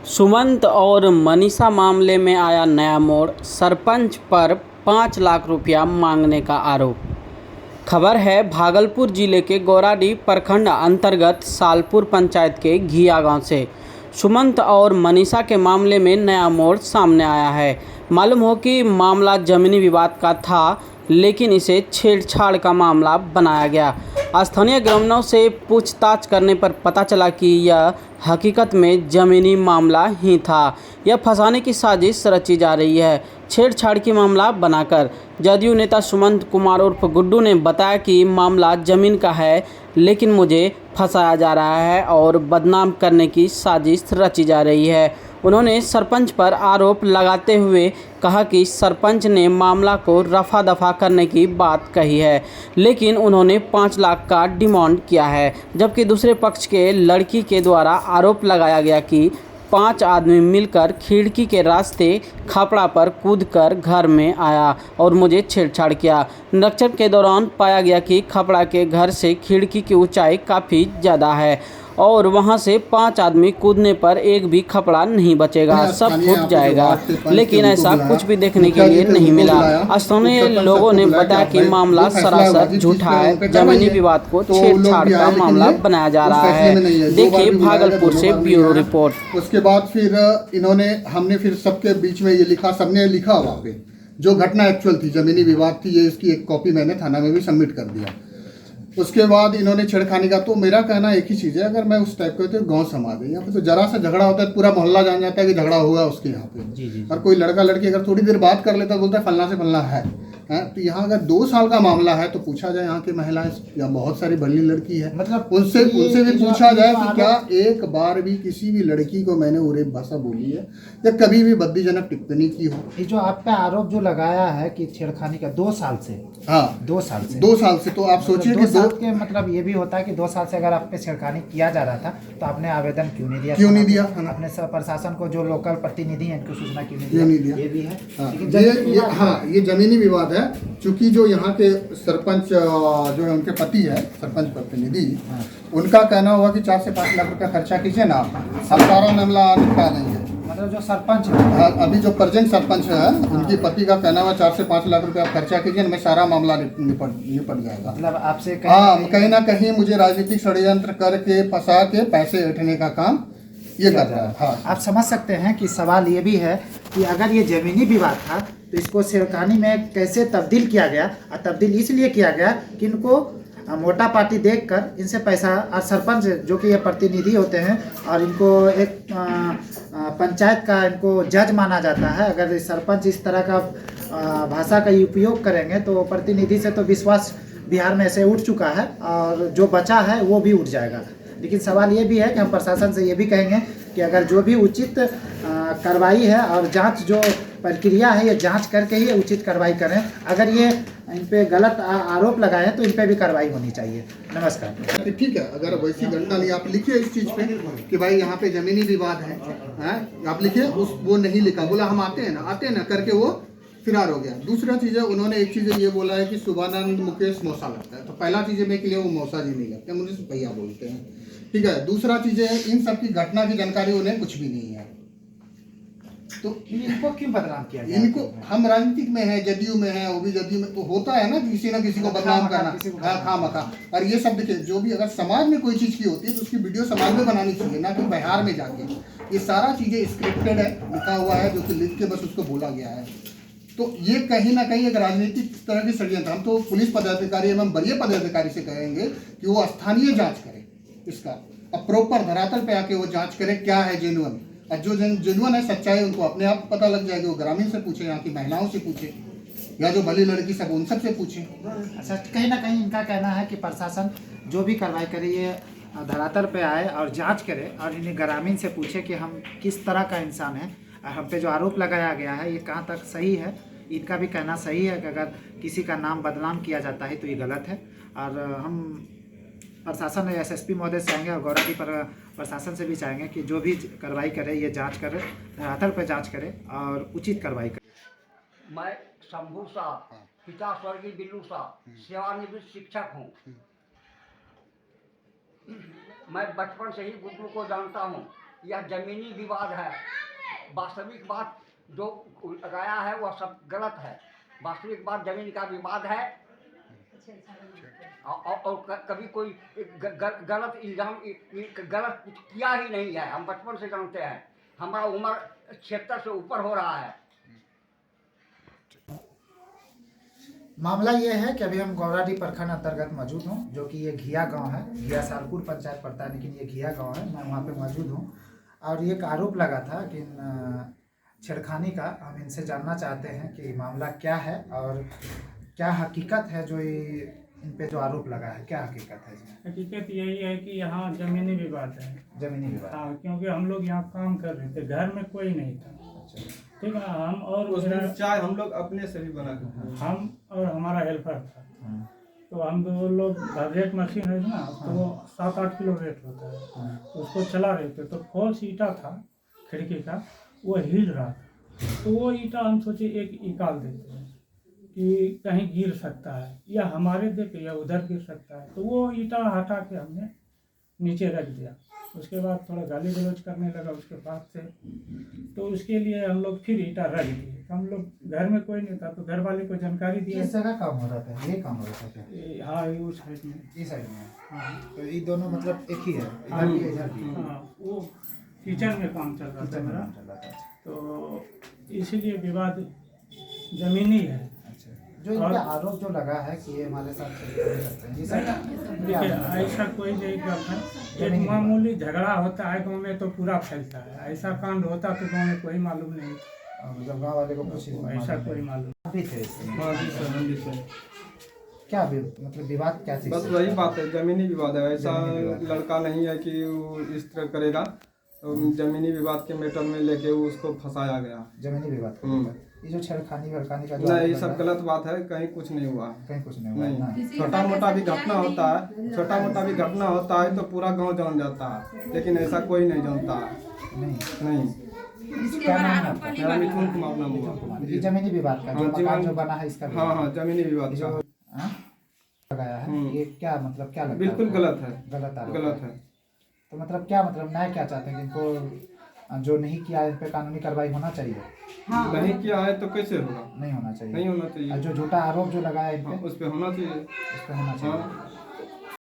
सुमंत और मनीषा मामले में आया नया मोड़। सरपंच पर 5 लाख रुपया मांगने का आरोप। खबर है भागलपुर जिले के गौराडीह प्रखंड अंतर्गत सालपुर पंचायत के घिया गांव से। सुमंत और मनीषा के मामले में नया मोड़ सामने आया है। मालूम हो कि मामला जमीनी विवाद का था, लेकिन इसे छेड़छाड़ का मामला बनाया गया। स्थानीय ग्रामीणों से पूछताछ करने पर पता चला कि यह हकीकत में जमीनी मामला ही था। यह फंसाने की साजिश रची जा रही है, छेड़छाड़ की मामला बनाकर। जदयू नेता सुमंत कुमार उर्फ गुड्डू ने बताया कि मामला जमीन का है, लेकिन मुझे फंसाया जा रहा है और बदनाम करने की साजिश रची जा रही है। उन्होंने सरपंच पर आरोप लगाते हुए कहा कि सरपंच ने मामला को रफा दफा करने की बात कही है, लेकिन उन्होंने 5 लाख का डिमांड किया है। जबकि दूसरे पक्ष के लड़की के द्वारा आरोप लगाया गया कि 5 आदमी मिलकर खिड़की के रास्ते खपड़ा पर कूदकर घर में आया और मुझे छेड़छाड़ किया। निरीक्षण के दौरान पाया गया कि खपड़ा के घर से खिड़की की ऊंचाई काफ़ी ज़्यादा है और वहां से 5 आदमी कूदने पर एक भी खपड़ा नहीं बचेगा, सब फूट जाएगा। लेकिन ऐसा कुछ भी देखने के लिए नहीं मिला। स्थानीय लोगों ने बताया कि मामला सरासर झूठा है। जमीनी विवाद को छेड़छाड़ का मामला बनाया जा रहा है। देखिए भागलपुर से ब्यूरो रिपोर्ट। उसके बाद फिर हमने फिर सबके बीच में ये लिखा, सबने लिखा वहाँ पे जो घटना एक्चुअल थी, जमीनी विवाद थी, ये इसकी एक कॉपी मैंने थाना में भी सबमिट कर दिया। उसके बाद इन्होंने छेड़खानी का, तो मेरा कहना एक ही चीज़ है, अगर मैं उस टाइप का तो गांव समाज है, यहाँ पे तो जरा सा झगड़ा होता है पूरा मोहल्ला जान जाता है कि झगड़ा हुआ उसके यहाँ पे। और कोई लड़का लड़की अगर थोड़ी देर बात कर लेता है, बोलता है फलना से फलना है। तो यहाँ अगर 2 साल का मामला है तो पूछा जाए, यहाँ की महिलाएं या बहुत सारी बड़ी लड़की है, मतलब उनसे भी पूछा जाए कि क्या एक बार भी किसी भी लड़की को मैंने उरे भाषा बोली है या कभी भी बद्दीजनक टिप्पणी की हो। ये जो आप पे आरोप जो लगाया है कि छेड़खानी का 2 साल से, हाँ 2 साल से तो आप सोचिए कि 2 साल के मतलब ये भी होता है कि 2 साल से अगर आप पे छेड़खानी किया जा रहा था तो आपने आवेदन क्यों नहीं दिया? अपने प्रशासन को, जो लोकल प्रतिनिधि है, इनको सूचना क्यों नहीं दिया? ये भी है। ये जमीनी विवाद है, चूंकि जो यहाँ के सरपंच जो है उनके पति है सरपंच प्रतिनिधि, उनका कहना हुआ कि 4 से 5 लाख रुपया खर्चा कीजिए ना, हम सारा मामला निपटा लेंगे। मतलब जो सरपंच है, अभी जो प्रेजेंट सरपंच है, उनकी पति का कहना हुआ 4 से 5 लाख रुपया खर्चा कीजिए, मैं सारा मामला निपट जाएगा। मतलब आपसे कहीं ना कहीं मुझे राजनीतिक षड्यंत्र करके फंसा के पैसे ऐंठने का काम ये कर रहा है। हाँ, आप समझ सकते हैं कि सवाल ये भी है कि अगर ये जमीनी विवाद था तो इसको छेड़खानी में कैसे तब्दील किया गया, और तब्दील इसलिए किया गया कि इनको मोटा पार्टी देखकर इनसे पैसा, और सरपंच जो कि ये प्रतिनिधि होते हैं और इनको एक पंचायत का इनको जज माना जाता है। अगर सरपंच इस तरह का भाषा का उपयोग करेंगे तो प्रतिनिधि से तो विश्वास बिहार में ऐसे उठ चुका है और जो बचा है वो भी उठ जाएगा। लेकिन सवाल ये भी है कि हम प्रशासन से ये भी कहेंगे कि अगर जो भी उचित कार्रवाई है और जांच जो प्रक्रिया है, ये जांच करके ही उचित कार्रवाई करें। अगर ये इन पे गलत आरोप लगाए तो इन पे भी कार्रवाई होनी चाहिए। नमस्कार। ठीक है, अगर वैसी घटना नहीं, आप लिखिए इस चीज़ पे कि भाई यहाँ पे जमीनी विवाद है, आप लिखिए। वो नहीं लिखा, बोला हम आते हैं ना करके वो फिरार हो गया। दूसरा चीज़ है, उन्होंने एक चीज़ ये बोला है कि शुभानंद मुकेश मौसा लगता है। तो पहला चीज़ है के लिए वो मौसा जी नहीं लगते, मुझे भैया बोलते हैं। ठीक है, दूसरा चीज़ है, इन सब की घटना की जानकारी उन्हें कुछ भी नहीं है। तो इनको क्यों बदनाम किया गया? इनको, हम राजनीतिक में है, जदयू में है, वो भी जदयू में, तो होता है ना किसी ना किसी को बदनाम करना, खामखा। और ये सब देखिए, जो भी अगर समाज में कोई चीज़ की होती है तो उसकी वीडियो समाज में बनानी चाहिए, ना कि बिहार में जाके। ये सारा चीज़ें स्क्रिप्टेड है, लिखा हुआ है, जो कि लिख के बस उसको बोला गया है। तो ये कहीं ना कहीं एक राजनीतिक तरह की षड्यंत्र। हम तो पुलिस पदाधिकारी एवं वरीय पदाधिकारी से कहेंगे कि वो स्थानीय जांच करे इसका, अब प्रॉपर धरातल पे आके वो जांच करे क्या है जेन्युइन। और जो जेन्युइन है, सच्चाई उनको अपने आप पता लग जाएगी। वो ग्रामीण से पूछे, यहाँ की महिलाओं से पूछे, या जो भली लड़की सब उन सब से पूछे। अच्छा, कहीं ना कहीं इनका कहना है कि प्रशासन जो भी कार्रवाई करे ये धरातल पे आए और जांच करे और इन्हें ग्रामीण से पूछे कि हम किस तरह का इंसान है, और हम पे जो आरोप लगाया गया है ये कहाँ तक सही है। इनका भी कहना सही है कि अगर किसी का नाम बदनाम किया जाता है तो ये गलत है। और हम प्रशासन एसएसपी महोदय से चाहेंगे और गौराडीह प्रशासन से भी चाहेंगे कि जो भी कार्रवाई करे ये जांच करे, धरातल पर जांच करे और उचित कार्रवाई करे। मैं शंभू शाह, पिता स्वर्गीय बिल्लू शाह, सेवानिवृत्त शिक्षक हूँ। मैं बचपन से ही गुड्डू को जानता हूँ। यह जमीनी विवाद है। वास्तविक बात जो लगाया है वह सब गलत है। वास्तविक बात जमीन का विवाद है। और कभी कोई गलत इल्जाम गलत कुछ किया ही नहीं है। हम बचपन से जानते हैं। हमारा उम्र 76 से ऊपर हो रहा है। मामला ये है कि अभी हम गौराडी प्रखंड अंतर्गत मौजूद हूँ, जो कि ये घिया गांव है। घिया सालपुर पंचायत पड़ता है, लेकिन ये घिया गांव है। मैं वहाँ पे मौजूद हूँ और ये एक आरोप लगा था कि छेड़खानी का। हम इनसे जानना चाहते हैं कि मामला क्या है और क्या हकीकत है जो इन पे जो आरोप लगा है, क्या हकीकत है इसमें? हकीकत यही है कि यहाँ ज़मीनी विवाद है। जमीनी विवाद। हाँ, क्योंकि हम लोग यहाँ काम कर रहे थे, घर में कोई नहीं था। अच्छा। ठीक है, हम और उसमें चाय हम लोग अपने से भी बना के हम और हमारा हेल्पर था। हाँ। तो हम दो लोग वेट मशीन है ना, तो वो 7-8 किलो वेट होता है। हाँ। तो उसको चला रहे थे, तो फॉल्स ईटा था खिड़की का, वो हिल रहा था। तो वो ईटा हम सोचे एक निकाल देते हैं कि कहीं गिर सकता है, या हमारे दे पे या उधर गिर सकता है। तो वो ईटा हटा के हमने नीचे रख दिया। उसके बाद थोड़ा गाली गलौज करने लगा उसके बाद से, तो उसके लिए हम लोग फिर ईटा रख दिए। हम लोग घर में कोई नहीं था, तो घर वाले को जानकारी दिए। किस जगह काम हो रहा था? ये काम हो रहा था क्या? हाँ, ये उस साइड में। इस साइड में। हाँ तो ये दोनों मतलब एक ही है, हाँ, इधर भी इधर भी। हाँ, वो किचन में काम चल रहा था किचन में मेरा। काम चल रहा था। तो इसीलिए विवाद जमीनी है। अच्छा, जो इनका आरोप जो लगा है कि ये हमारे साथ छेड़खानी करते हैं, ये सब देखिए, ऐसा कोई नहीं करता है। एक मामूली झगड़ा होता है गाँव में तो पूरा फैलता है। ऐसा कांड होता तो गाँव में कोई मालूम नहीं, मतलब गाँव वाले को कुछ ऐसा कोई मालूम। भी थे इसमें। हाँ जी सर, हम भी सर। क्या मतलब विवाद क्या चीज़ बस से? वही बात है, जमीनी विवाद है। ऐसा जमीनी विवाद। लड़का नहीं है कि वो इस तरह करेगा। तो जमीनी विवाद के मैटर में लेके उसको फंसाया गया। जमीनी विवाद का हम्म। ये जो छेड़खानी वड़खानी का जो नहीं, आरोप ये लग सब रहा है, गलत बात है। कहीं कुछ नहीं हुआ। कहीं कुछ नहीं हुआ है ना? नहीं, छोटा मोटा भी घटना होता है। छोटा मोटा भी घटना होता है तो पूरा गांव जान जाता है, लेकिन ऐसा कोई नहीं जानता है। नहीं। नहीं। क्या नाम है आपका? मेरा मिथुन कुमार नाम हुआ। ये जमीनी विवाद का जो हाँ, मकान जमीन- जो बना है इसका हाँ हाँ, जमीनी विवाद जो का हाँ, लगाया है, ये क्या मतलब क्या लगता है? बिल्कुल आपको? गलत है। गलत आरोप गलत है। तो मतलब क्या मतलब न्याय क्या चाहते हैं कि इनको जो नहीं किया है इन पे कानूनी कार्रवाई होना चाहिए? नहीं किया है तो कैसे होगा? नहीं होना चाहिए। नहीं होना और चाहिए। जो झूठा आरोप जो लगाया है इन पे, हाँ, उस पे होना चाहिए। उस पे होना चाहिए। हाँ।